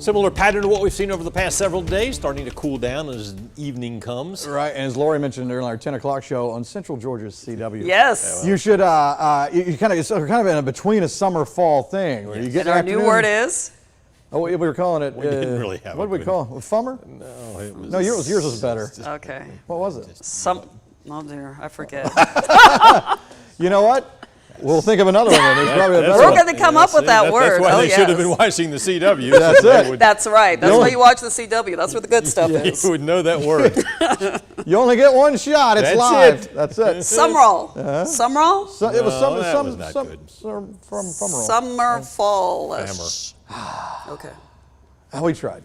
Similar pattern to what we've seen over the past several days, starting to cool down as evening comes. Right, and as Lori mentioned during our 10 o'clock show on Central Georgia's CW. Yes. You should, you kind of in a between a summer fall thing. Where you get And our new word is? Oh, we were calling it. We didn't really have what a did we good- call it? Fummer? No, it was. No, yours was better. Okay. What was it? Oh dear, I forget. You know what? We'll think of another one. There's probably a better We're one. going to come up with that word. That's why Oh, they should have been yes. watching the CW. That's so they it. would- That's right. That's why you watch the CW. That's where the good stuff is. You would know that word. You only get one shot. It's That's live. it. That's it. Summerall. Summerall? So, it was No, that was not good. from Fummerall. Summer, fall-ish. Okay. We tried.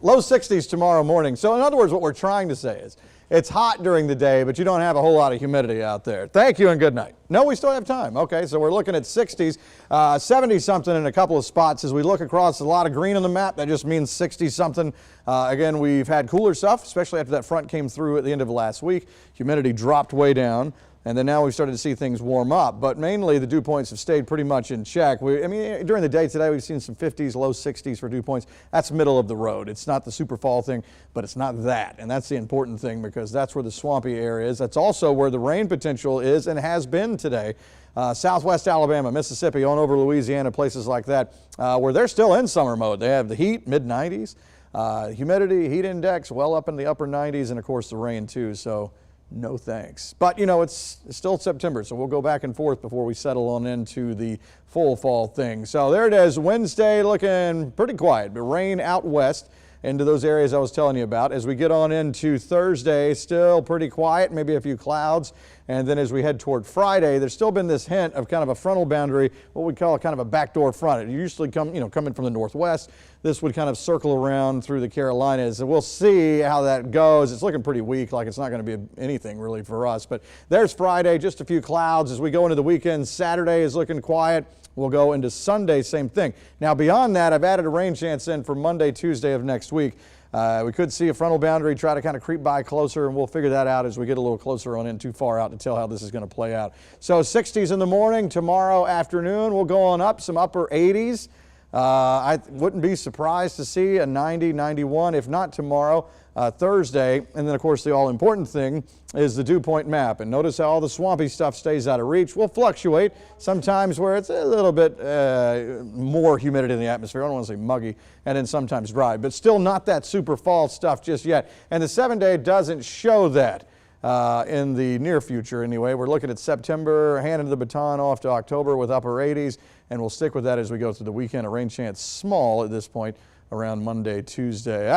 Low 60s tomorrow morning. So in other words, what we're trying to say is it's hot during the day, but you don't have a whole lot of humidity out there. Thank you and good night. No, we still have time. Okay, so we're looking at 60s, 70-something in a couple of spots. As we look across, a lot of green on the map. That just means 60-something. Again, we've had cooler stuff, especially after that front came through at the end of last week. Humidity dropped way down. And then now we've started to see things warm up, but mainly the dew points have stayed pretty much in check. I mean, during the day today, we've seen some 50s, low 60s for dew points. That's middle of the road. It's not the super fall thing, but it's not that. And that's the important thing because that's where the swampy area is. That's also where the rain potential is and has been today. Southwest Alabama, Mississippi, on over Louisiana, places like that, where they're still in summer mode. They have the heat, mid-90s, humidity, heat index, well up in the upper 90s, and of course the rain too. So no thanks. But you know, it's still September, so we'll go back and forth before we settle on into the full fall thing. So there it is, Wednesday looking pretty quiet, but rain out west into those areas I was telling you about. As we get on into Thursday, still pretty quiet, maybe a few clouds. And then as we head toward Friday, there's still been this hint of kind of a frontal boundary, what we call kind of a backdoor front. It usually coming from the northwest. This would kind of circle around through the Carolinas, and we'll see how that goes. It's looking pretty weak, like it's not going to be anything really for us. But there's Friday, just a few clouds. As we go into the weekend, Saturday is looking quiet. We'll go into Sunday, same thing. Now beyond that, I've added a rain chance in for Monday, Tuesday of next week. We could see a frontal boundary try to kind of creep by closer, and we'll figure that out as we get a little closer on in, too far out to tell how this is going to play out. So 60s in the morning, tomorrow afternoon we'll go on up, some upper 80s. I wouldn't be surprised to see a 90, 91, if not tomorrow, Thursday. And then, of course, the all-important thing is the dew point map. And notice how all the swampy stuff stays out of reach. Will fluctuate sometimes where it's a little bit more humidity in the atmosphere. I don't want to say muggy, and then sometimes dry, but still not that super fall stuff just yet. And the 7-day doesn't show that. In the near future anyway. We're looking at September, handing the baton off to October with upper 80s, and we'll stick with that as we go through the weekend. A rain chance small at this point around Monday, Tuesday.